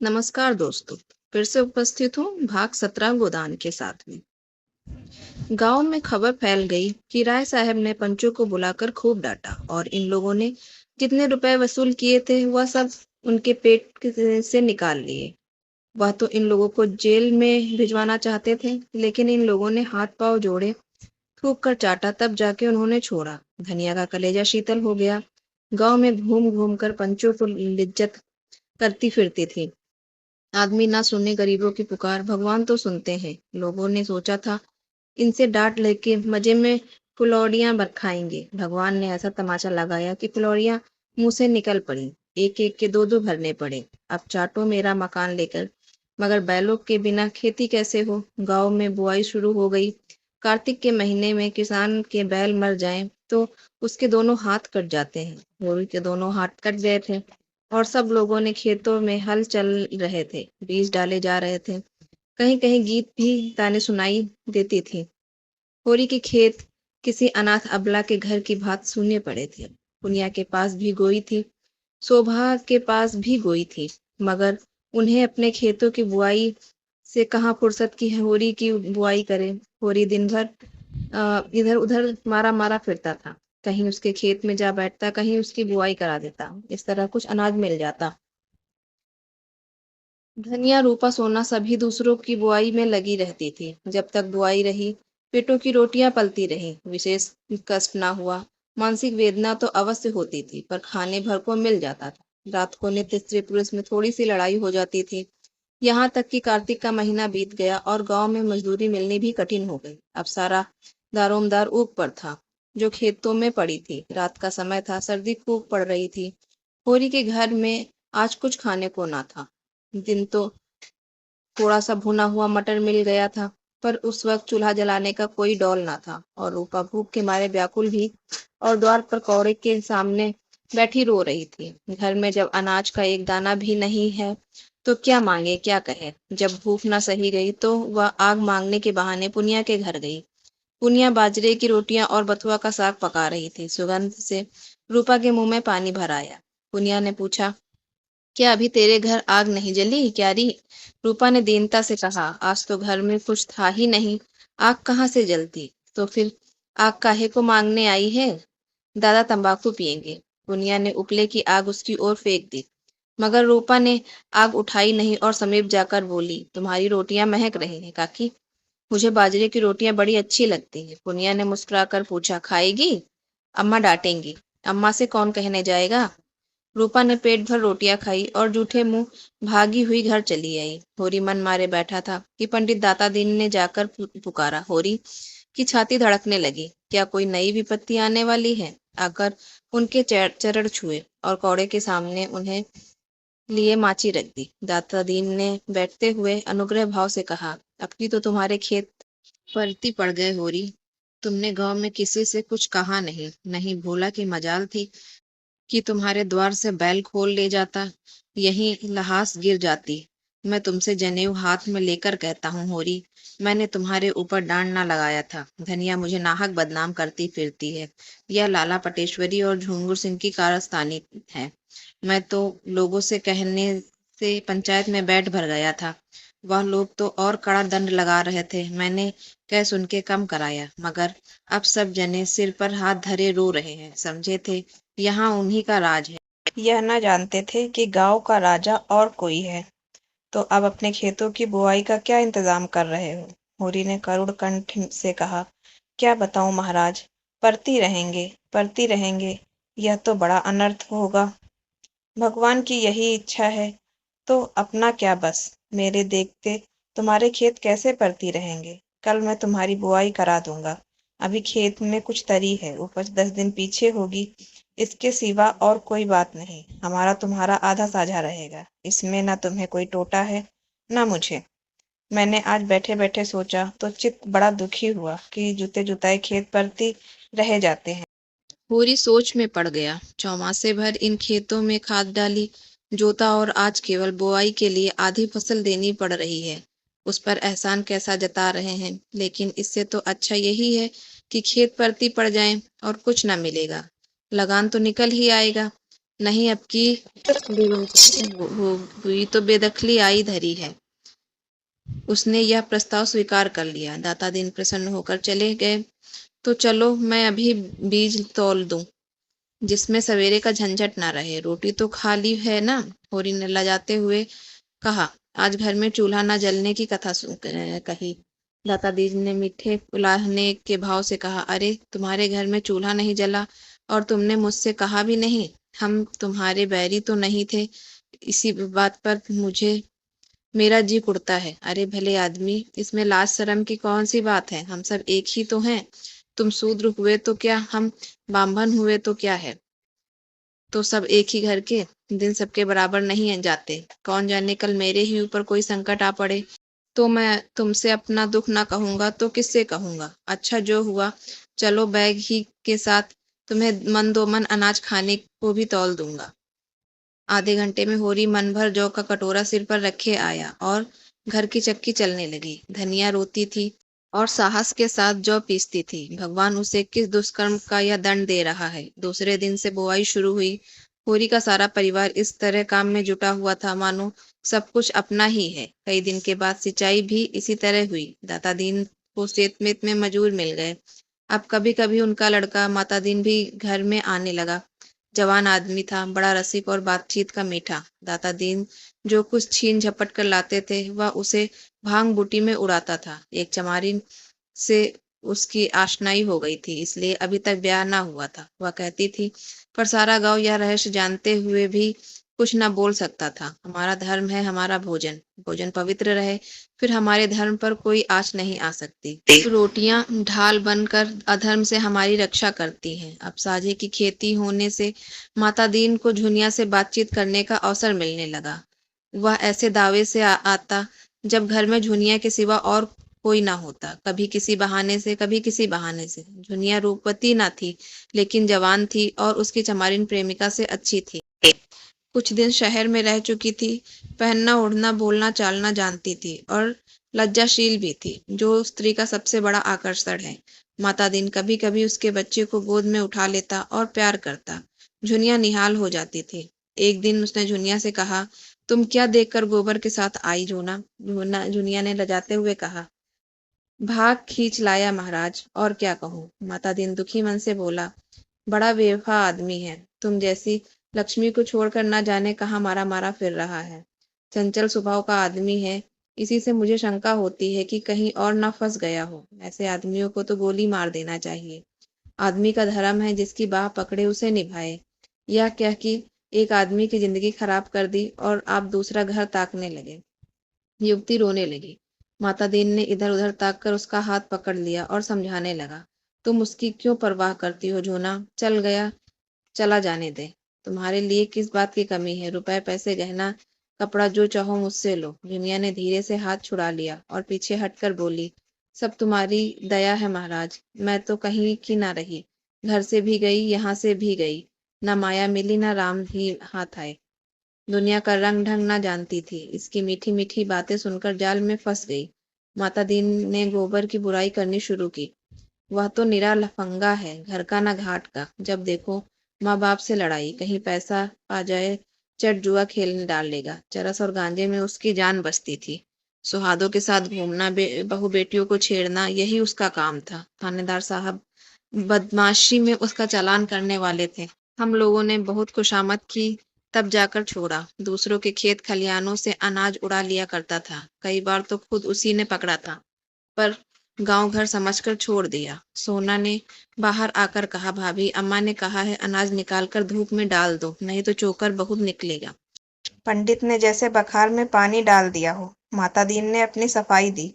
नमस्कार दोस्तों। फिर से उपस्थित हूँ भाग 17 गोदान के साथ में। गांव में खबर फैल गई कि राय साहब ने पंचों को बुलाकर खूब डांटा और इन लोगों ने जितने रुपए वसूल किए थे वह सब उनके से निकाल लिए। वह तो इन लोगों को जेल में भिजवाना चाहते थे, लेकिन इन लोगों ने हाथ पांव जोड़े, थूक कर चाटा, तब जाके उन्होंने छोड़ा। धनिया का कलेजा शीतल हो गया। गांव में घूम घूम कर पंचों को लिज्जत करती फिरती थी। आदमी ना सुने गरीबों की पुकार, भगवान तो सुनते हैं। लोगों ने सोचा था इनसे डांट लेके मजे में फुलौड़ियां बरखाएंगे। भगवान ने ऐसा तमाचा लगाया कि फुलौड़ियां मुंह से निकल पड़ी। एक एक के दो दो भरने पड़े। अब चाटो मेरा मकान लेकर। मगर बैलों के बिना खेती कैसे हो। गांव में बुआई शुरू हो गई। कार्तिक के महीने में किसान के बैल मर जाएं तो उसके दोनों हाथ कट जाते हैं। होरी के दोनों हाथ कट गए थे और सब लोगों ने खेतों में हल चल रहे थे, बीज डाले जा रहे थे। कहीं कहीं गीत भी ताने सुनाई देती थी। होरी के खेत किसी अनाथ अबला के घर की भांति सूने पड़े थे। पुनिया के पास भी गोई थी, शोभा के पास भी गोई थी, मगर उन्हें अपने खेतों की बुआई से कहाँ फुर्सत की होरी की बुआई करे। होरी दिन भर इधर उधर मारा मारा फिरता था। कहीं उसके खेत में जा बैठता, कहीं उसकी बुआई करा देता। इस तरह कुछ अनाज मिल जाता। धनिया, रूपा, सोना सभी दूसरों की बुआई में लगी रहती थी। जब तक बुआई रही, पेटों की रोटियां पलती रहीं। विशेष कष्ट ना हुआ। मानसिक वेदना तो अवश्य होती थी, पर खाने भर को मिल जाता था। रात को नित्य स्त्री पुरुष में थोड़ी सी लड़ाई हो जाती थी। यहाँ तक कि कार्तिक का महीना बीत गया और गांव में मजदूरी मिलनी भी कठिन हो गई। अब सारा दारोमदार ऊख पर था, जो खेतों में पड़ी थी। रात का समय था, सर्दी खूब पड़ रही थी। होरी के घर में आज कुछ खाने को ना था। दिन तो थोड़ा सा भुना हुआ मटर मिल गया था, पर उस वक्त चूल्हा जलाने का कोई डौल ना था और रूपा भूख के मारे व्याकुल भी और द्वार पर कौड़े के सामने बैठी रो रही थी। घर में जब अनाज का एक दाना भी नहीं है तो क्या मांगे, क्या कहे। जब भूख न सही गई तो वह आग मांगने के बहाने पुनिया के घर गई। पुनिया बाजरे की रोटियां और बथुआ का साग पका रही थी। सुगंध से रूपा के मुंह में पानी भर आया। पुनिया ने पूछा, क्या अभी तेरे घर आग नहीं जली क्यारी? रूपा ने दीनता से कहा, आज तो घर में कुछ था ही नहीं, आग कहाँ से जलती? तो फिर आग काहे को मांगने आई है? दादा तंबाकू पियेंगे। पुनिया ने उपले की आग उसकी ओर फेंक दी, मगर रूपा ने आग उठाई नहीं और समीप जाकर बोली, तुम्हारी रोटियां महक रही हैं काकी। मुझे बाजरे की रोटियां बड़ी अच्छी लगती हैं। पुनिया ने मुस्कुराकर पूछा, खाएगी? अम्मा डांटेंगी। अम्मा से कौन कहने जाएगा? रूपा ने पेट भर रोटियां खाई और जूठे मुंह भागी हुई घर चली आई। होरी मन मारे बैठा था कि पंडित दाता दीन ने जाकर पुकारा। होरी की छाती धड़कने लगी। क्या कोई नई विपत्ति आने वाली है? आकर उनके चरण छुए और कौड़े के सामने उन्हें लिए माची रख दी। दाता दीन ने बैठते हुए अनुग्रह भाव से कहा, अब की तो तुम्हारे खेत परती पड़ गए होरी। तुमने गांव में किसी से कुछ कहा नहीं, नहीं भोला की मजाल थी कि तुम्हारे द्वार से बैल खोल ले जाता, यहीं लहास गिर जाती। मैं तुमसे जनेऊ हाथ में लेकर कहता हूँ होरी, मैंने तुम्हारे ऊपर डांड ना लगाया था। धनिया मुझे नाहक बदनाम करती फिरती है। यह लाला पटेश्वरी और झुंगुर सिंह की कारस्तानी है। मैं तो लोगों से कहने से पंचायत में बैठ भर गया था। वह लोग तो और कड़ा दंड लगा रहे थे, मैंने कह सुन के कम कराया। मगर अब सब जने सिर पर हाथ धरे रो रहे हैं। समझे थे यहाँ उन्हीं का राज है, यह न जानते थे कि गांव का राजा और कोई है। तो अब अपने खेतों की बुआई का क्या इंतजाम कर रहे हो? होरी ने करुण कंठ से कहा, क्या बताऊं महाराज, परती रहेंगे। यह तो बड़ा अनर्थ होगा। भगवान की यही इच्छा है तो अपना क्या बस। मेरे देखते तुम्हारे खेत कैसे परती रहेंगे। कल मैं तुम्हारी बुआई करा दूंगा। अभी खेत में कुछ तरी है, उपज 10 दिन पीछे होगी। इसके सिवा और कोई बात नहीं। हमारा तुम्हारा आधा साझा रहेगा। इसमें ना तुम्हें कोई टोटा है, ना मुझे। मैंने आज बैठे बैठे सोचा तो चित्त बड़ा दुखी हुआ कि जुते जुताए खेत परती रह जाते हैं। पूरी सोच में पड़ गया। चौमासे भर इन खेतों में खाद डाली, जोता, और आज केवल बुआई के लिए आधी फसल देनी पड़ रही है। उस पर एहसान कैसा जता रहे हैं। लेकिन इससे तो अच्छा यही है कि खेत परती पड़ जाएं और कुछ ना मिलेगा। लगान तो निकल ही आएगा। नहीं अब की हुई तो बेदखली आई धरी है। उसने यह प्रस्ताव स्वीकार कर लिया। दाता दीन प्रसन्न होकर चले गए। तो चलो मैं अभी बीज तौल दूं, जिसमें सवेरे का झंझट ना रहे। रोटी तो खा ली है ना? होरी ने लजाते हुए कहा। आज घर में चूल्हा न जलने की कथा कही। दाता दीन ने मीठे उलाहने के भाव से कहा, अरे तुम्हारे घर में चूल्हा नहीं जला और तुमने मुझसे कहा भी नहीं। हम तुम्हारे बैरी तो नहीं थे। इसी बात पर मुझे मेरा जी कुड़ता है। अरे भले आदमी, इसमें लाज शर्म की कौन सी बात है? हम सब एक ही तो हैं। तुम शूद्र हुए तो क्या, हम बाम्भन हुए तो क्या है? तो सब एक ही घर के। दिन सबके बराबर नहीं जाते। कौन जाने कल मेरे ही ऊपर कोई संकट आ पड़े तो मैं तुमसे अपना दुख ना कहूंगा तो किससे कहूंगा? अच्छा जो हुआ, चलो बैग ही के साथ तुम्हें मन दो मन अनाज खाने को भी तौल दूंगा। आधे घंटे में होरी मन भर जौ का कटोरा सिर पर रखे आया और घर की चक्की चलने लगी। धनिया रोती थी और साहस के साथ जौ पीसती थी। भगवान उसे किस दुष्कर्म का यह दंड दे रहा है? दूसरे दिन से बुआई शुरू हुई। होरी का सारा परिवार इस तरह काम में जुटा हुआ था मानो सब कुछ अपना ही है। कई दिन के बाद सिंचाई भी इसी तरह हुई। दाता दीन को खेत में मजूर मिल गए। अब कभी कभी उनका लड़का माता दीन भी घर में आने लगा। जवान आदमी था, बड़ा रसिक और बातचीत का मीठा। दाता दीन जो कुछ छीन झपट कर लाते थे वह उसे भांग बूटी में उड़ाता था। एक चमारिन से उसकी आशनाई हो गई थी, इसलिए अभी तक ब्याह ना हुआ था। वह कहती थी, पर सारा गांव यह रहस्य जानते हुए भी कुछ न बोल सकता था। हमारा धर्म है हमारा भोजन, भोजन पवित्र रहे, फिर हमारे धर्म पर कोई आँच नहीं आ सकती। रोटियां ढाल बनकर अधर्म से हमारी रक्षा करती हैं। अब साझे की खेती होने से माता दीन को झुनिया से बातचीत करने का अवसर मिलने लगा। वह ऐसे दावे से आता जब घर में झुनिया के सिवा और कोई ना होता। कभी किसी बहाने से, कभी किसी बहाने से। झुनिया रूपवती ना थी, लेकिन जवान थी और उसकी चमारिन प्रेमिका से अच्छी थी। कुछ दिन शहर में रह चुकी थी। पहनना ओढ़ना बोलना चालना जानती थी और लज्जाशील भी थी, जो स्त्री का सबसे बड़ा आकर्षण है। माता दिन कभी कभी उसके बच्चे को गोद में उठा लेता और प्यार करता। झुनिया निहाल हो जाती थी। एक दिन उसने झुनिया से कहा, तुम क्या देखकर गोबर के साथ आई जोना? झुनिया ने लजाते हुए कहा, भाग खींच लाया महाराज, और क्या कहूँ? माता दिन दुखी मन से बोला, बड़ा बेवफा आदमी है। तुम जैसी लक्ष्मी को छोड़कर ना जाने कहाँ मारा मारा फिर रहा है। चंचल स्वभाव का आदमी है। इसी से मुझे शंका होती है कि कहीं और ना फंस गया हो। ऐसे आदमियों को तो गोली मार देना चाहिए। आदमी का धर्म है जिसकी बाह पकड़े उसे निभाए। यह क्या कि एक आदमी की जिंदगी खराब कर दी और आप दूसरा घर ताकने लगे। युवती रोने लगी। माता दीन ने इधर उधर ताक कर उसका हाथ पकड़ लिया और समझाने लगा, तुम उसकी क्यों परवाह करती हो जोना? चल गया, चला जाने दे। तुम्हारे लिए किस बात की कमी है? रुपए पैसे गहना कपड़ा जो चाहो मुझसे लो। दुनिया ने धीरे से हाथ छुड़ा लिया और पीछे हटकर बोली, सब तुम्हारी दया है महाराज। मैं तो कहीं की ना रही। घर से भी गई, यहाँ से भी गई। ना माया मिली, ना राम ही हाथ आए। दुनिया का रंग ढंग ना जानती थी। इसकी मीठी मीठी बातें सुनकर जाल में फंस गई। माता दीन ने गोबर की बुराई करनी शुरू की। वह तो निरा लफंगा है, घर का ना घाट का। जब देखो माँ बाप से लड़ाई, कहीं पैसा आ जाए चट जुआ खेलने डाल लेगा। चरस और गांजे में उसकी जान बसती थी। सुहादों के साथ घूमना, बहू बेटियों को छेड़ना, यही उसका काम था। थानेदार साहब बदमाशी में उसका चालान करने वाले थे। हम लोगों ने बहुत खुशामद की, तब जाकर छोड़ा। दूसरों के खेत खलियानों से अनाज उड़ा लिया करता था। कई बार तो खुद उसी ने पकड़ा था, पर गांव घर समझकर छोड़ दिया। सोना ने बाहर आकर कहा, भाभी अम्मा ने कहा है अनाज निकाल कर धूप में डाल दो, नहीं तो चोकर बहुत निकलेगा। पंडित ने जैसे बखार में पानी डाल दिया हो। माता दीन ने अपनी सफाई दी।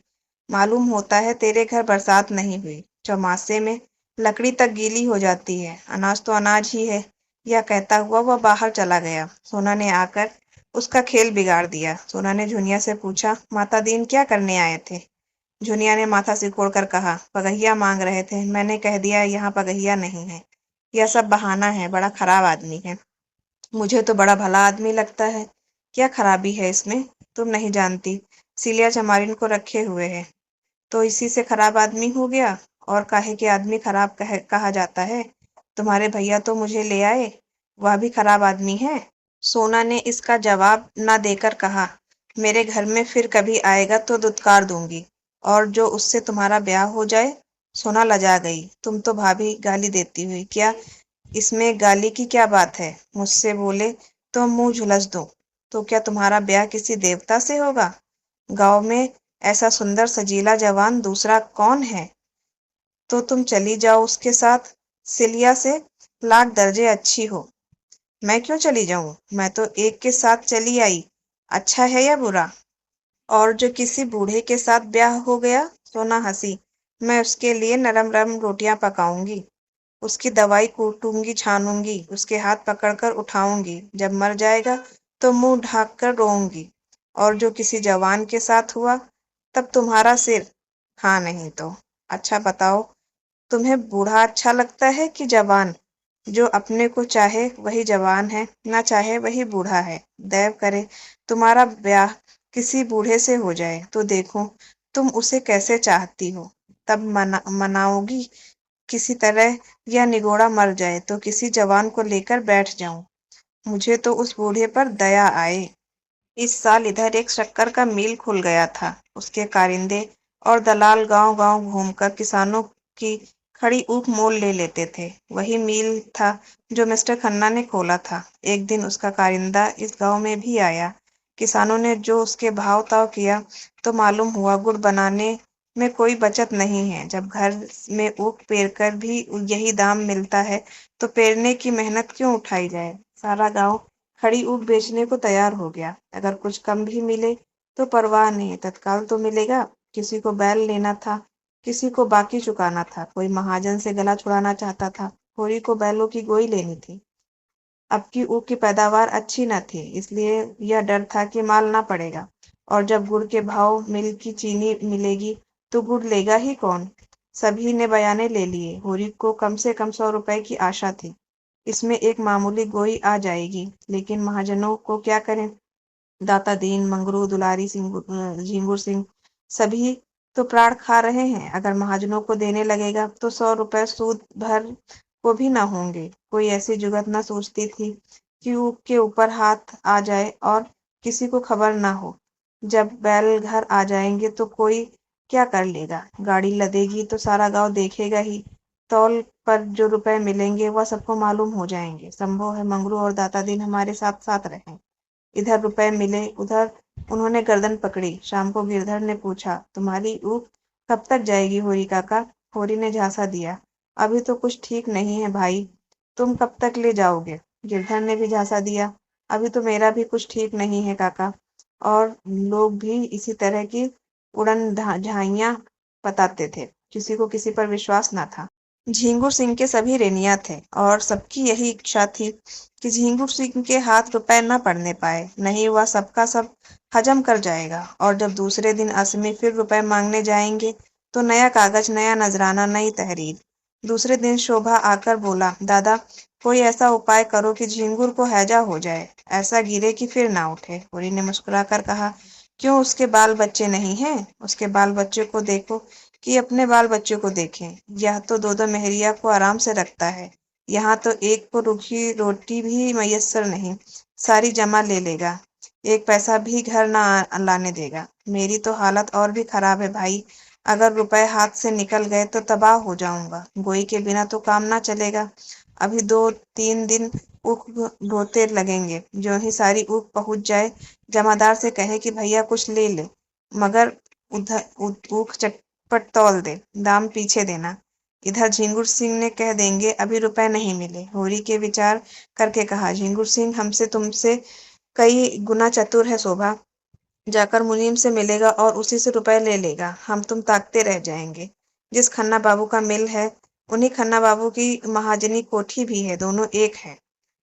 मालूम होता है तेरे घर बरसात नहीं हुई। चौमासे में लकड़ी तक गीली हो जाती है। अनाज तो अनाज ही है। यह कहता हुआ वह बाहर चला गया। सोना ने आकर उसका खेल बिगाड़ दिया। सोना ने झुनिया से पूछा, माता दीन क्या करने आए थे? झुनिया ने माथा सिकोड़कर कहा, पगहिया मांग रहे थे। मैंने कह दिया यहाँ पगहिया नहीं है। यह सब बहाना है। बड़ा खराब आदमी है। मुझे तो बड़ा भला आदमी लगता है। क्या खराबी है इसमें? तुम नहीं जानती। सीलिया चमारिन को रखे हुए है तो इसी से खराब आदमी हो गया। और काहे के आदमी खराब कहा जाता है? तुम्हारे भैया तो मुझे ले आए। वह भी खराब आदमी है। सोना ने इसका जवाब न देकर कहा, मेरे घर में फिर कभी आएगा तो दुत्कार दूंगी, और जो उससे तुम्हारा ब्याह हो जाए। सोना लजा गई। तुम तो भाभी गाली देती हुई, क्या इसमें गाली की क्या बात है? मुझसे बोले तो मुंह झुलस दूं। तो क्या तुम्हारा ब्याह किसी देवता से होगा? गांव में ऐसा सुंदर सजीला जवान दूसरा कौन है? तो तुम चली जाओ उसके साथ। सिलिया से लाख दर्जे अच्छी हो। मैं क्यों चली जाऊं? मैं तो एक के साथ चली आई। अच्छा है या बुरा? और जो किसी बूढ़े के साथ ब्याह हो गया? सोना हंसी। मैं उसके लिए नरम नरम रोटियां पकाऊंगी, उसकी दवाई कूटूंगी, छानूंगी, उसके हाथ पकड़कर उठाऊंगी। जब मर जाएगा तो मुंह ढाक कर रोऊंगी। और जो किसी जवान के साथ हुआ, तब तुम्हारा सिर। हाँ नहीं तो। अच्छा बताओ, तुम्हें बूढ़ा अच्छा लगता है कि जवान? जो अपने को चाहे वही जवान है, ना चाहे वही बूढ़ा है। दैव करे तुम्हारा ब्याह किसी बूढ़े से हो जाए तो देखो तुम उसे कैसे चाहती हो। तब मनाओगी किसी तरह। या निगोड़ा मर जाए तो किसी जवान को लेकर बैठ जाऊं। मुझे तो उस बूढ़े पर दया आए। इस साल इधर एक शक्कर का मिल खुल गया था। उसके कारिंदे और दलाल गांव-गांव घूमकर किसानों की खड़ी ऊख मोल ले लेते थे। वही मिल था जो मिस्टर खन्ना ने खोला था। एक दिन उसका कारिंदा इस गांव में भी आया। किसानों ने जो उसके भाव-ताव किया तो मालूम हुआ गुड़ बनाने में कोई बचत नहीं है। जब घर में ऊख पेरकर भी यही दाम मिलता है तो पेरने की मेहनत क्यों उठाई जाए। सारा गांव खड़ी ऊख बेचने को तैयार हो गया। अगर कुछ कम भी मिले तो परवाह नहीं, तत्काल तो मिलेगा। किसी को बैल लेना था, किसी को बाकी चुकाना था, कोई महाजन से गला छुड़ाना चाहता था, होरी को बैलों की गोई लेनी थी। अब की ऊख की पैदावार अच्छी न थी, इसलिए यह डर था कि माल ना पड़ेगा। और जब गुड़ के भाव मिल की चीनी मिलेगी तो गुड़ लेगा ही कौन। सभी ने बयाने ले लिए। होरी को कम से कम 100 रुपए की आशा थी। इसमें एक मामूली गोई आ जाएगी, लेकिन महाजनों को क्या करें। दाता दीन, मंगरू, दुलारी सिंह, झिंगुर सिंह सभी तो प्राण खा रहे हैं। अगर महाजनों को देने लगेगा तो 100 रुपए सूद भर को भी ना होंगे। कोई ऐसी जुगत न सोचती थी कि के ऊपर हाथ आ जाए और किसी को खबर ना हो। जब बैल घर आ जाएंगे तो कोई क्या कर लेगा। गाड़ी लदेगी तो सारा गांव देखेगा ही। तौल पर जो रुपए मिलेंगे वह सबको मालूम हो जाएंगे। संभव है मंगरू और दाता दीन हमारे साथ साथ रहें। इधर रुपए मिले, उधर उन्होंने गर्दन पकड़ी। शाम को गिरधर ने पूछा, तुम्हारी ऊख कब तक जाएगी होरी काका? होरी ने झांसा दिया, अभी तो कुछ ठीक नहीं है भाई। तुम कब तक ले जाओगे? गिरधर ने भी झांसा दिया, अभी तो मेरा भी कुछ ठीक नहीं है काका। और लोग भी इसी तरह की उड़न झाइयां बताते थे। किसी को किसी पर विश्वास न था। झिंगुर सिंह के सभी रेनिया थे और सबकी यही इच्छा थी कि झिंगुर सिंह के हाथ रुपए न पड़ने पाए, नहीं वह सबका सब हजम कर जाएगा। और जब दूसरे दिन असमी फिर रुपए मांगने जाएंगे तो नया कागज, नया नजराना, नई तहरीर। दूसरे दिन शोभा आकर बोला, दादा कोई ऐसा उपाय करो कि झिंगुर को हैजा हो जाए, ऐसा गिरे कि फिर ना उठे। होरी ने मुस्कुराकर कहा, क्यों उसके बाल बच्चे नहीं हैं? उसके बाल बच्चे को देखो कि अपने बाल बच्चे को देखें। यह तो दो दो मेहरिया को आराम से रखता है, यहाँ तो एक को रूखी रोटी भी मयसर नहीं। सारी जमा ले लेगा, एक पैसा भी घर ना लाने देगा। मेरी तो हालत और भी खराब है भाई। अगर रुपए हाथ से निकल गए तो तबाह हो जाऊंगा। गोई के बिना तो काम ना चलेगा। अभी 2-3 दिन ऊख ढोते लगेंगे। जो ही सारी ऊख पहुंच जाए, जमादार से कहे कि भैया कुछ ले ले, मगर उधर ऊख चटपट तौल दे, दाम पीछे देना। इधर झिंगुर सिंह ने कह देंगे अभी रुपए नहीं मिले। होरी के विचार करके कहा, झिंगुर सिंह हमसे तुमसे कई गुना चतुर है शोभा। जाकर मुनीम से मिलेगा और उसी से रुपए ले लेगा। हम तुम ताकते रह जाएंगे। जिस खन्ना बाबू का मिल है उन्हीं खन्ना बाबू की महाजनी कोठी भी है, दोनों एक है।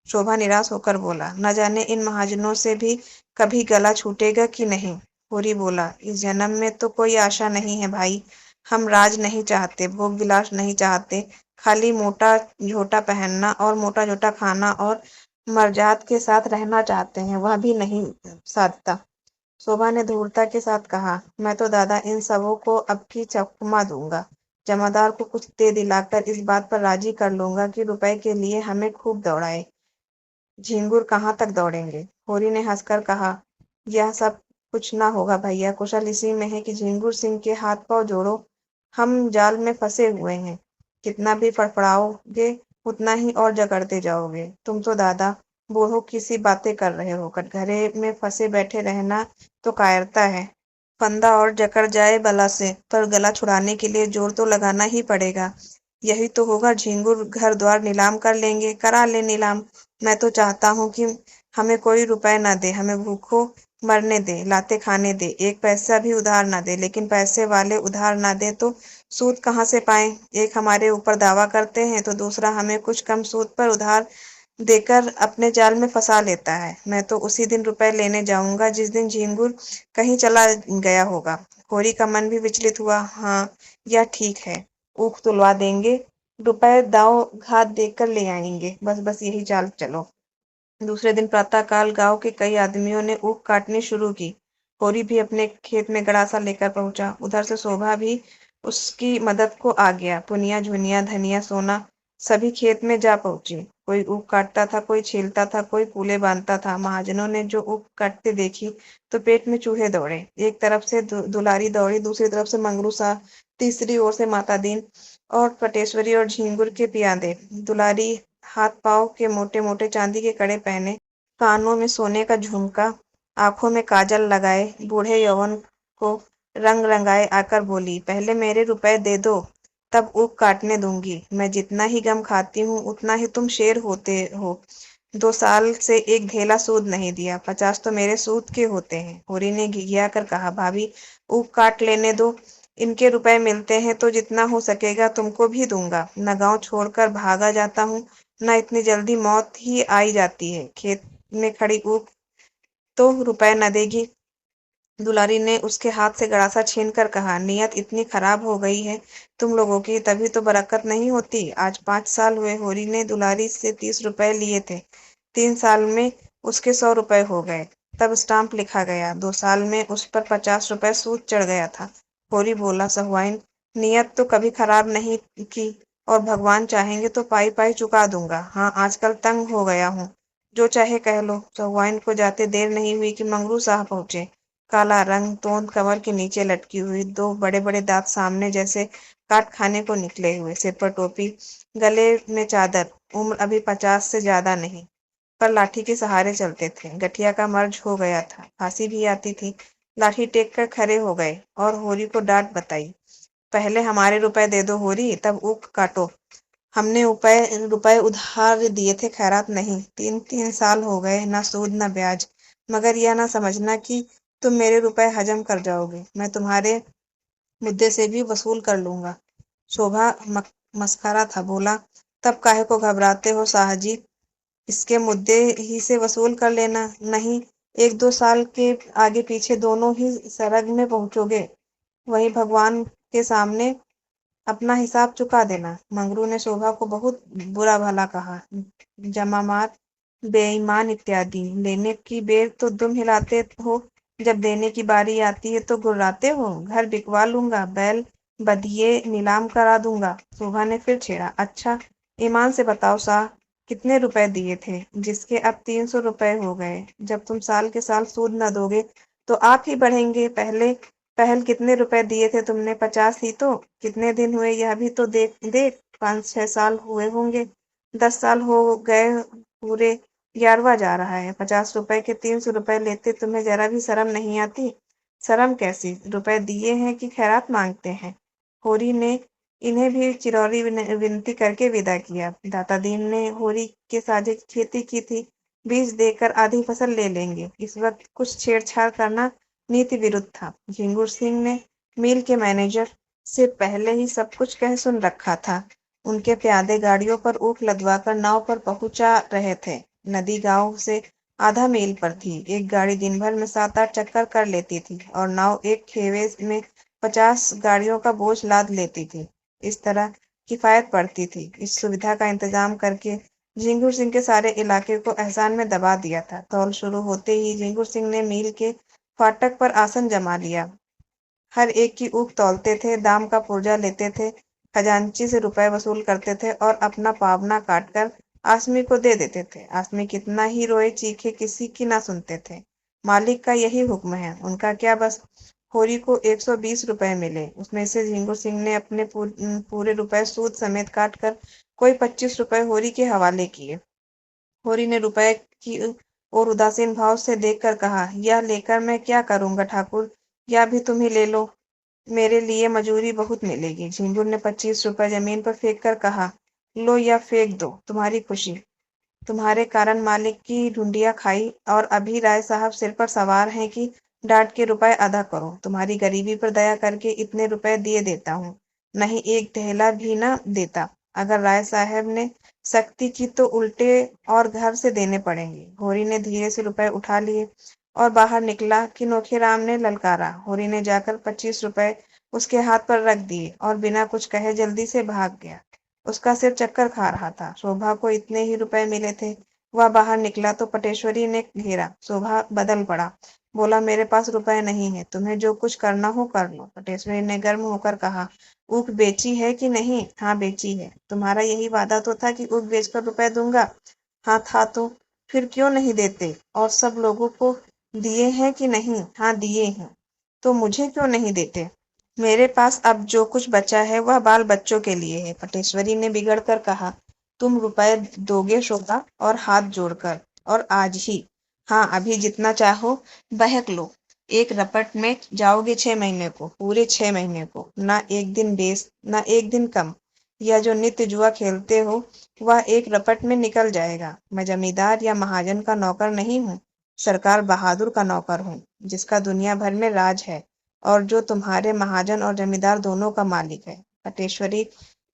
शोभा निराश होकर बोला, न जाने इन महाजनों से भी कभी गला छूटेगा कि नहीं। होरी बोला, इस जन्म में तो कोई आशा नहीं है भाई। हम राज नहीं चाहते, भोग विलास नहीं चाहते, खाली मोटा झोटा पहनना और मोटा झोटा खाना और मर्जाद के साथ रहना चाहते हैं, वह भी नहीं साधता। शोभा ने धूर्ता के साथ कहा, मैं तो दादा इन सबों को अब की चकमा दूंगा। जमादार को कुछ दे दिलाकर इस बात पर राजी कर लूंगा कि रुपए के लिए हमें खूब दौड़ाए। झिंगुर कहाँ तक दौड़ेंगे? होरी ने हंसकर कहा, यह सब कुछ ना होगा भैया, कुशल इसी में है कि झिंगुर सिंह के हाथ पांव जोड़ो, हम जाल में फंसे हुए हैं। कितना भी फड़फड़ाओगे उतना ही और जकड़ते जाओगे। तुम तो दादा बूढ़ों की सी बातें कर रहे हो, कटघरे में फंसे बैठे रहना तो कायरता है। फंदा और जकड़ जाए बला से, पर गला छुड़ाने के लिए जोर तो लगाना ही पड़ेगा। यही तो होगा, झिंगुर घर द्वार नीलाम कर लेंगे, करा ले नीलाम। मैं तो चाहता हूँ कि हमें कोई रुपए ना दे, हमें भूखों मरने दे, लाते खाने दे, एक पैसा भी उधार ना दे। लेकिन पैसे वाले उधार ना दे तो सूद कहाँ से पाएं? एक हमारे ऊपर दावा करते हैं तो दूसरा हमें कुछ कम सूद पर उधार देकर अपने जाल में फंसा लेता है। मैं तो उसी दिन रुपए लेने जाऊंगा जिस दिन झिंगुर कहीं चला गया होगा। होरी का मन भी विचलित हुआ। हाँ, यह ठीक है, ऊख तुलवा देंगे, रुपए दाव घात देकर ले आएंगे, बस बस यही चाल चलो। दूसरे दिन प्रातःकाल गांव के कई आदमियों ने ऊख काटनी शुरू की। होरी भी अपने खेत में गड़ासा लेकर पहुंचा। उधर से शोभा भी उसकी मदद को आ गया। पुनिया, झुनिया, धनिया, सोना सभी खेत में जा पहुंची। कोई ऊख काटता था, कोई छीलता था, कोई कूले बांधता था। महाजनों ने जो ऊख काटते देखी तो पेट में चूहे दौड़े। एक तरफ से दुलारी दौड़ी, दूसरी तरफ से मंगरू सा, तीसरी ओर से माता दीन और पटेश्वरी और झिंगुर के पियादे। दुलारी हाथ पांव के मोटे मोटे चांदी के कड़े पहने, कानों में सोने का झुमका, आंखों में काजल लगाए बूढ़े यौवन को रंग रंगाए आकर बोली, पहले मेरे रुपए दे दो, तब ऊख काटने दूंगी। मैं जितना ही गम खाती हूँ उतना ही तुम शेर होते हो। 2 साल से एक ढेला सूद नहीं दिया, 50 तो मेरे सूद के होते हैं। होरी ने घिघिया कर कहा, भाभी ऊख काट लेने दो, इनके रुपए मिलते हैं तो जितना हो सकेगा तुमको भी दूंगा। न गांव छोड़कर भागा जाता हूँ, न इतनी जल्दी मौत ही आई जाती है। खेत में खड़ी ऊख तो रुपए न देगी? दुलारी ने उसके हाथ से गड़ासा छीनकर कहा, नियत इतनी खराब हो गई है तुम लोगों की, तभी तो बरकत नहीं होती। आज 5 साल हुए होरी ने दुलारी से 30 रुपए लिए थे। 3 साल में उसके 100 रुपए हो गए। तब स्टाम्प लिखा गया। 2 साल में उस पर 50 रुपए सूद चढ़ गया था। होरी बोला, सहुआइन नियत तो कभी खराब नहीं की, और भगवान चाहेंगे तो पाई पाई चुका दूंगा। हाँ, आजकल तंग हो गया हूँ, जो चाहे कह लो। सहुआइन को जाते देर नहीं हुई कि मंगरू साहब पहुंचे। काला रंग, तोंद कमर के नीचे लटकी हुई, 2 बड़े-बड़े दांत सामने जैसे काट खाने को निकले हुए, सिर पर टोपी, गले में चादर। उम्र अभी 50 से ज्यादा नहीं, पर लाठी के सहारे चलते थे। गठिया का मर्ज हो गया था, खांसी भी आती थी। लाठी टेक कर खड़े हो गए और होरी को डांट बताई, पहले हमारे रुपए दे दो होरी, तब ऊख काटो। हमने रुपए उधार दिए थे, खैरात नहीं। 3-3 साल हो गए, ना सूद ना ब्याज। मगर यह ना समझना कि तुम मेरे रुपए हजम कर जाओगे, मैं तुम्हारे मुद्दे से भी वसूल कर लूंगा। शोभा मस्करा था, बोला, तब काहे को घबराते हो साहजी, इसके मुद्दे ही से वसूल कर लेना। नहीं, 1-2 साल के आगे पीछे दोनों ही सरग में पहुंचोगे, वही भगवान के सामने अपना हिसाब चुका देना। मंगरू ने शोभा को बहुत बुरा भला कहा, जमामात, बेईमान इत्यादि। लेने की बेर तो दुम हिलाते हो, जब देने की बारी आती है तो गुर्राते हो। घर बिकवा लूंगा, बैल बधिये नीलाम करा दूंगा। शोभा ने फिर छेड़ा, अच्छा ईमान से बताओ साह, कितने रुपए दिए थे, जिसके अब 300 रुपए हो गए। जब तुम साल के साल सूद न दोगे तो आप ही बढ़ेंगे। पहले पहल कितने रुपए दिए थे तुमने? 50 ही तो। कितने दिन हुए यह भी तो देख देख, 5-6 साल हुए होंगे। 10 साल हो गए पूरे, 11वां जा रहा है। 50 रुपए के 300 रुपए लेते तुम्हें जरा भी शर्म नहीं आती? शर्म कैसी, रुपए दिए हैं कि खैरात मांगते हैं? होरी ने इन्हें भी चिरौरी विनती करके विदा किया। दाता दीन ने होरी के साझे खेती की थी, बीज देकर आधी फसल ले लेंगे। इस वक्त कुछ छेड़छाड़ करना नीति विरुद्ध था। झिंगुर सिंह ने मिल के मैनेजर से पहले ही सब कुछ कह सुन रखा था। उनके प्यादे गाड़ियों पर ऊख लदवाकर नाव पर पहुंचा रहे थे। नदी गांव से आधा मील पर थी। एक गाड़ी दिन भर में 7-8 चक्कर कर लेती थी और नाव एक खेवे में 50 गाड़ियों का बोझ लाद लेती थी। इस तरह किफायत पड़ती थी। इस सुविधा का इंतजाम करके झिंगुर सिंह के सारे इलाके को एहसान में दबा दिया था। तौल शुरू होते ही झिंगुर सिंह ने मील के फाटक पर आसन जमा लिया। हर एक की ऊख तौलते थे, दाम का पुर्जा लेते थे, खजांची से रुपए वसूल करते थे और अपना पावना काटकर आसमी को दे देते थे। आसमी कितना ही रोए चीखे किसी की ना सुनते थे। मालिक का यही हुक्म है, उनका क्या बस। होरी को 120 रुपए मिले, उसमें से झिंगुर सिंह ने अपने पूरे रुपए सूद समेत काट कर कोई 25 रुपए होरी के हवाले किए। होरी ने रुपए की और उदासीन भाव से देखकर कहा, यह लेकर मैं क्या करूंगा ठाकुर, या भी तुम ही ले लो, मेरे लिए मजूरी बहुत मिलेगी। झिंगुर ने 25 रुपए जमीन पर फेंक कर कहा, लो या फेंक दो, तुम्हारी खुशी। तुम्हारे कारण मालिक की ढूंढिया खाई और अभी राय साहब सिर पर सवार हैं कि डांट के रुपए अदा करो। तुम्हारी गरीबी पर दया करके इतने रुपए दिए देता हूँ, नहीं एक ढेला भी ना देता। अगर राय साहब ने सख्ती की तो उल्टे और घर से देने पड़ेंगे। होरी ने धीरे से रुपए उठा लिए और बाहर निकला कि नोखेराम ने ललकारा। होरी ने जाकर 25 रुपए उसके हाथ पर रख दिए और बिना कुछ कहे जल्दी से भाग गया। उसका सिर चक्कर खा रहा था। शोभा को इतने ही रुपए मिले थे। वह बाहर निकला तो पटेश्वरी ने घेरा। शोभा बदल पड़ा, बोला, मेरे पास रुपए नहीं है, तुम्हें जो कुछ करना हो कर लो। पटेश्वरी ने गर्म होकर कहा, ऊख बेची है कि नहीं? हाँ बेची है। तुम्हारा यही वादा तो था कि ऊख बेचकर रुपए दूंगा। हाँ था तो फिर क्यों नहीं देते? और सब लोगों को दिए हैं कि नहीं? हाँ दिए हैं। तो मुझे क्यों नहीं देते? मेरे पास अब जो कुछ बचा है वह बाल बच्चों के लिए है। पटेश्वरी ने बिगड़कर कहा, तुम रुपए दोगे शोभा? और हाथ जोड़कर, और आज ही? हाँ अभी जितना चाहो बहक लो। एक रपट में जाओगे 6 महीने को, पूरे 6 महीने को, ना एक दिन बेस ना एक दिन कम। यह जो नित्य जुआ खेलते हो वह एक रपट में निकल जाएगा। मैं जमींदार या महाजन का नौकर नहीं हूँ, सरकार बहादुर का नौकर हूँ, जिसका दुनिया भर में राज है और जो तुम्हारे महाजन और जमींदार दोनों का मालिक है। पटेश्वरी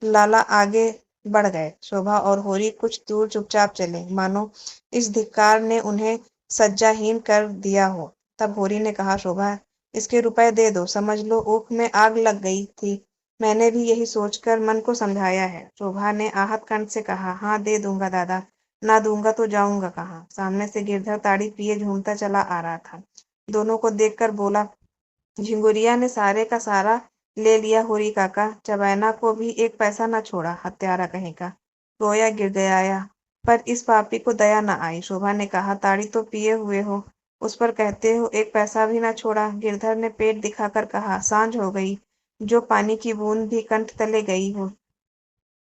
लाला आगे बढ़ गए। शोभा और होरी कुछ दूर चुपचाप चले, मानो इस धिक्कार ने उन्हें सज्जाहीन कर दिया हो। तब होरी ने कहा, शोभा इसके रुपए दे दो, समझ लो ऊख में आग लग गई थी। मैंने भी यही सोचकर मन को समझाया है। शोभा ने आहत कंठ से कहा, हाँ दे दूंगा दादा, ना दूंगा तो जाऊंगा कहाँ। सामने से गिरधर ताड़ी पिए झूमता चला आ रहा था। दोनों को देखकर बोला, झिंगुरिया ने सारे का सारा ले लिया होरी काका, चबैना को भी एक पैसा न छोड़ा, हत्यारा कहीं का। रोया गिड़गिड़ाया, पर इस पापी को दया न आई। शोभा ने कहा, ताड़ी तो पिए हुए हो, उस पर कहते हो एक पैसा भी न छोड़ा। गिरधर ने पेट दिखाकर कहा, सांझ हो गई, जो पानी की बूंद भी कंठ तले गई हो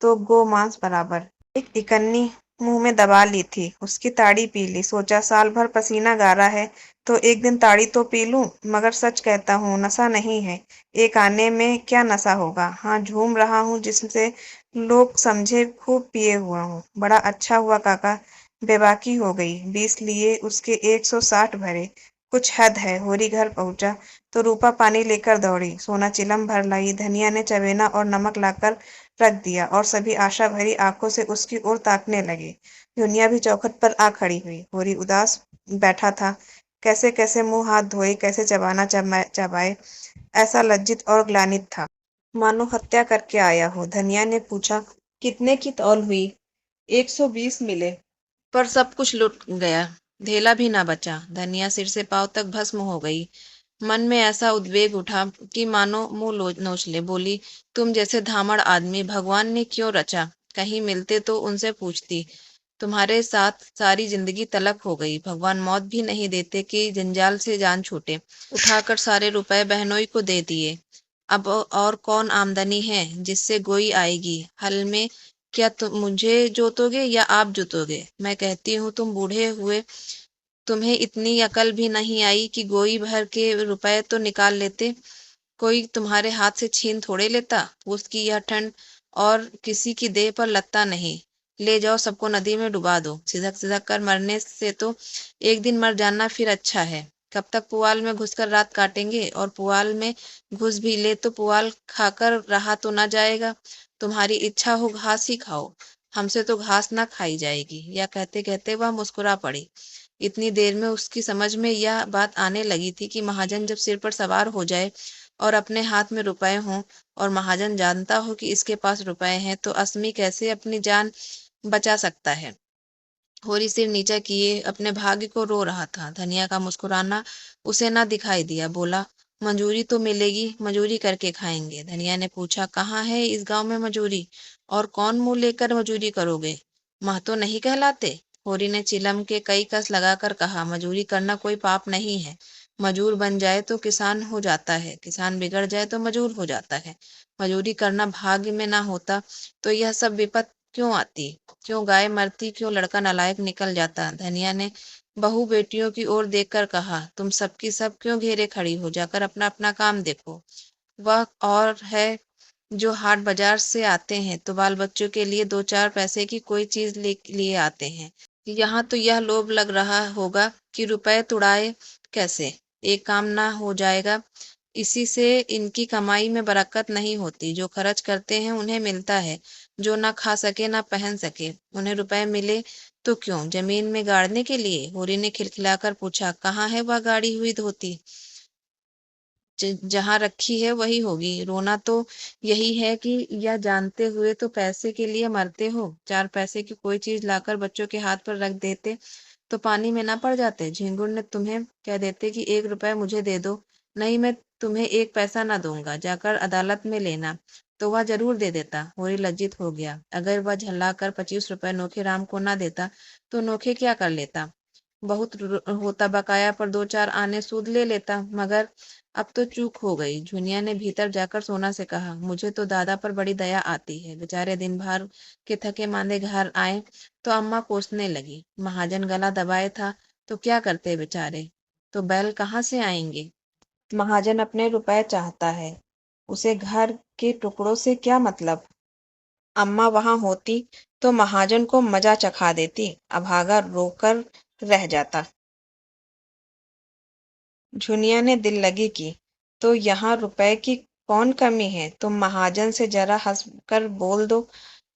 तो गो मांस बराबर। एक इकन्नी मुंह में दबा ली थी, उसकी ताड़ी पी ली। सोचा साल भर पसीना गारा है तो एक दिन ताड़ी तो पी लूं, मगर सच कहता हूँ नशा नहीं है। एक आने में क्या नशा होगा? हाँ झूम रहा हूँ जिससे लोग समझे खूब पिए हुआ हूँ। बड़ा अच्छा हुआ काका, बेबाकी हो गई। 20 लिए उसके 160 भरे, कुछ हद है। होरी घर पहुंचा तो रूपा पानी लेकर दौड़ी, सोना चिलम भर लाई। धनिया ने चवेना और नमक लाकर रख दिया और सभी आशा भरी आंखों से उसकी ओर ताकने लगे। दुनिया भी चौखट पर आ खड़ी हुई। होरी उदास बैठा था, कैसे कैसे मुंह हाथ धोए, कैसे चबाना चबाए, ऐसा लज्जित और ग्लानित था, मानो हत्या करके आया हो। धनिया ने पूछा, कितने की तौल हुई? 120 मिले, पर सब कुछ लुट गया, ढेला भी ना बचा। धनिया सिर से पांव तक भस्म हो गई। मन में ऐसा उद्वेग उठा कि मानो मुंह नोच ले। बोली, तुम जैसे धामड़ आदमी भगवान ने क्यों रचा? कहीं मिलते तो उनसे पूछती। तुम्हारे साथ सारी जिंदगी तलक हो गई, भगवान मौत भी नहीं देते कि जंजाल से जान छूटे। उठाकर सारे रुपए बहनोई को दे दिए। अब और कौन आमदनी है जिससे गोई आएगी? हल में क्या तुम मुझे जोतोगे या आप जोतोगे? मैं कहती हूँ तुम बूढ़े हुए, तुम्हें इतनी अकल भी नहीं आई कि गोई भर के रुपए तो निकाल लेते। कोई तुम्हारे हाथ से छीन थोड़े लेता। उसकी यह ठंड और किसी की देह पर लगता नहीं। ले जाओ सबको नदी में डुबा दो। सिधक सिधक कर मरने से तो एक दिन मर जाना फिर अच्छा है। कब तक पुआल में घुसकर रात काटेंगे? और पुआल में घुस भी ले तो पुआल खाकर रहा तो ना जाएगा। तुम्हारी इच्छा हो घास ही खाओ, हमसे तो घास ना खाई जाएगी। या कहते कहते वह मुस्कुरा पड़ी। इतनी देर में उसकी समझ में यह बात आने लगी थी कि महाजन जब सिर पर सवार हो जाए और अपने हाथ में रुपए हों और महाजन जानता हो कि इसके पास रुपए हैं, तो असमी कैसे अपनी जान बचा सकता है। होरी सिर नीचा किए अपने भाग्य को रो रहा था। धनिया का मुस्कुराना उसे ना दिखाई दिया। बोला, मजूरी तो मिलेगी, मजूरी करके खाएंगे। धनिया ने पूछा, कहाँ है इस गांव में मजूरी? और कौन मुंह लेकर मजूरी करोगे? महतो नहीं कहलाते? होरी ने चिलम के कई कस लगाकर कहा, मजूरी करना कोई पाप नहीं है। मजूर बन जाए तो किसान हो जाता है, किसान बिगड़ जाए तो मजूर हो जाता है। मजूरी करना भाग्य में ना होता तो यह सब विपत क्यों आती? क्यों गाय मरती, क्यों लड़का नालायक निकल जाता? धनिया ने बहू बेटियों की ओर देखकर कहा, तुम सबकी सब क्यों घेरे खड़ी हो? जाकर अपना अपना काम देखो। वह और है जो हाट बाजार से आते हैं तो बाल बच्चों के लिए दो चार पैसे की कोई चीज लिए आते हैं। यहाँ तो यह लोभ लग रहा होगा कि रुपए तुड़ाए कैसे, एक काम ना हो जाएगा। इसी से इनकी कमाई में बरकत नहीं होती। जो खर्च करते हैं उन्हें मिलता है, जो ना खा सके ना पहन सके उन्हें रुपए मिले तो क्यों, जमीन में गाड़ने के लिए? होरी ने खिलखिलाकर पूछा, कहाँ है वह गाड़ी हुई धोती? जहाँ रखी है वही होगी। रोना तो यही है कि यह जानते हुए तो पैसे के लिए मरते हो। चार पैसे की कोई चीज लाकर बच्चों के हाथ पर रख देते तो पानी में ना पड़ जाते। झिंगुर ने तुम्हें कह देते कि 1 रुपए मुझे दे दो, नहीं मैं तुम्हें 1 पैसा ना दूंगा, जाकर अदालत में लेना, तो वह जरूर दे देता। होरी लज्जित हो गया। अगर वह झल्लाकर 25 रुपए नोखे राम को ना देता तो नोखे क्या कर लेता? बहुत होता बकाया पर दो चार आने सूद ले लेता, मगर अब तो चूक हो गई। झुनिया ने भीतर जाकर सोना से कहा, मुझे तो दादा पर बड़ी दया आती है। बेचारे दिन भर के थके मांदे घर आए तो अम्मा कोसने लगी। महाजन गला दबाए था तो क्या करते बेचारे, तो बैल कहाँ से आएंगे? महाजन अपने रुपए चाहता है, उसे घर के टुकड़ों से क्या मतलब? अम्मा वहां होती तो महाजन को मजा चखा देती, अभागा रोकर रह जाता। झुनिया ने दिल लगी की, तो यहाँ रुपए की कौन कमी है? तुम महाजन से जरा हंसकर बोल दो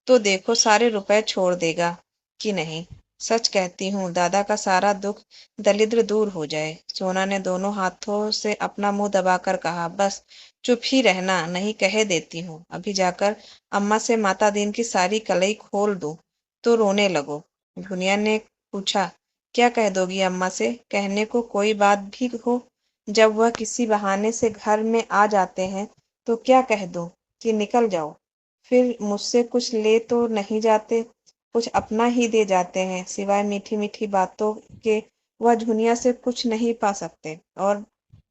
तो देखो सारे रुपए छोड़ देगा कि नहीं। सच कहती हूँ, दादा का सारा दुख दरिद्र दूर हो जाए। सोना ने दोनों हाथों से अपना मुंह दबाकर कहा, बस चुप ही रहना, नहीं कह देती हूँ। अभी जाकर अम्मा से माता दीन की सारी कलई खोल दो तो रोने लगो। भुनिया ने पूछा, क्या कह दोगी अम्मा से? कहने को कोई बात भी हो? जब वह किसी बहाने से घर में आ जाते हैं तो क्या कह दो कि निकल जाओ? फिर मुझसे कुछ ले तो नहीं जाते, कुछ अपना ही दे जाते हैं। सिवाय मीठी मीठी बातों के वह दुनिया से कुछ नहीं पा सकते, और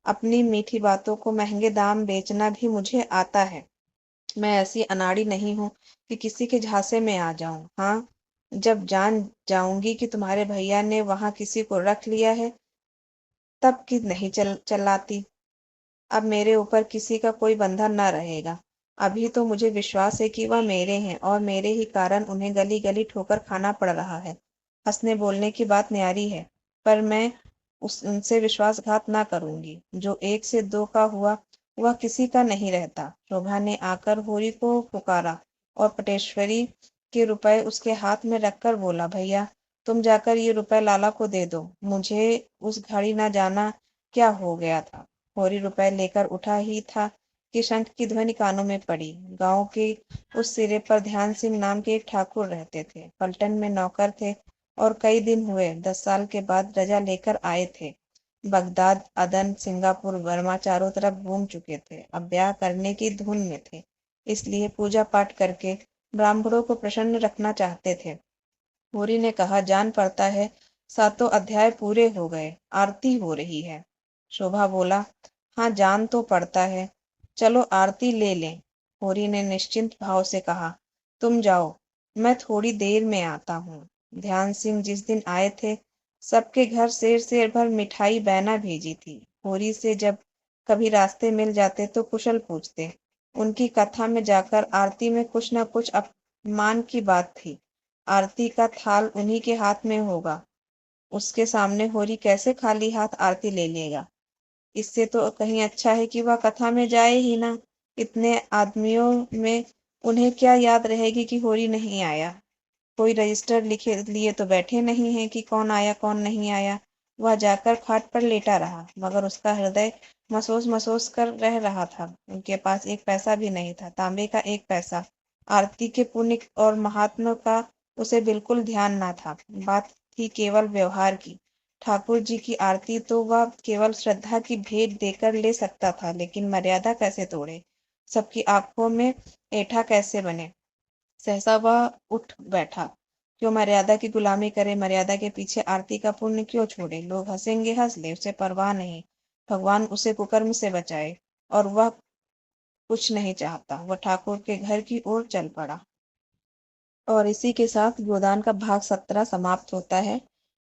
अपनी मीठी बातों को महंगे दाम बेचना भी मुझे आता है। मैं ऐसी अनाड़ी नहीं हूँ कि किसी के झांसे में आ जाऊं। हाँ, जब जान जाऊंगी कि तुम्हारे भैया ने वहां किसी को रख लिया है, तब कि नहीं चलाती। अब मेरे ऊपर किसी का कोई बंधन न रहेगा। अभी तो मुझे विश्वास है कि वह मेरे हैं और मेरे ही कारण उन्हें गली गली ठोकर खाना पड़ रहा है। हंसने बोलने की बात न्यारी है, पर मैं उनसे विश्वासघात ना करूंगी। जो एक से दो का हुआ वह किसी का नहीं रहता। शोभा ने आकर होरी को पुकारा और पटेश्वरी के रुपए उसके हाथ में रखकर बोला, भैया तुम जाकर ये रुपए लाला को दे दो। मुझे उस घड़ी ना जाना क्या हो गया था। होरी रुपए लेकर उठा ही था कि शंख की ध्वनि कानों में पड़ी। गांव के उस सिरे पर ध्यान सिंह नाम के एक ठाकुर रहते थे। पलटन में नौकर थे और कई दिन हुए 10 साल के बाद रजा लेकर आए थे। बगदाद, अदन, सिंगापुर, बर्मा चारों तरफ घूम चुके थे। अब ब्याह करने की धुन में थे, इसलिए पूजा पाठ करके ब्राह्मणों को प्रसन्न रखना चाहते थे। होरी ने कहा, जान पड़ता है 7 अध्याय पूरे हो गए, आरती हो रही है। शोभा बोला, हाँ जान तो पड़ता है, चलो आरती ले लें। होरी ने निश्चिंत भाव से कहा, तुम जाओ, मैं थोड़ी देर में आता हूँ। ध्यान सिंह जिस दिन आए थे सबके घर सेर सेर भर मिठाई बैना भेजी थी। होरी से जब कभी रास्ते मिल जाते तो कुशल पूछते। उनकी कथा में जाकर आरती में कुछ न कुछ अपमान की बात थी। आरती का थाल उन्हीं के हाथ में होगा, उसके सामने होरी कैसे खाली हाथ आरती ले लेगा? इससे तो कहीं अच्छा है कि वह कथा में जाए ही ना। इतने आदमियों में उन्हें क्या याद रहेगी कि होरी नहीं आया? कोई रजिस्टर लिखे लिए तो बैठे नहीं है कि कौन आया कौन नहीं आया। वह जाकर खाट पर लेटा रहा, मगर उसका हृदय महसूस महसूस कर रह रहा था। उनके पास एक पैसा भी नहीं था, तांबे का एक पैसा। आरती के पुण्य और महात्मा का उसे बिल्कुल ध्यान ना था। बात थी केवल व्यवहार की। ठाकुर जी की आरती तो वह केवल श्रद्धा की भेंट देकर ले सकता था, लेकिन मर्यादा कैसे तोड़े, सबकी आंखों में ऐठा कैसे बने? सहसा वह उठ बैठा। क्यों मर्यादा की गुलामी करे, मर्यादा के पीछे आरती का पुण्य क्यों छोड़े। लोग हंसेंगे हंस ले, उसे परवाह नहीं। भगवान उसे कुकर्म से बचाए। और वह कुछ नहीं चाहता, वह ठाकुर के घर की ओर चल पड़ा। और इसी के साथ गोदान का भाग 17 समाप्त होता है।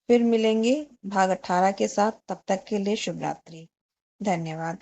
फिर मिलेंगे भाग 18 के साथ। तब तक के लिए शुभ रात्रि। धन्यवाद।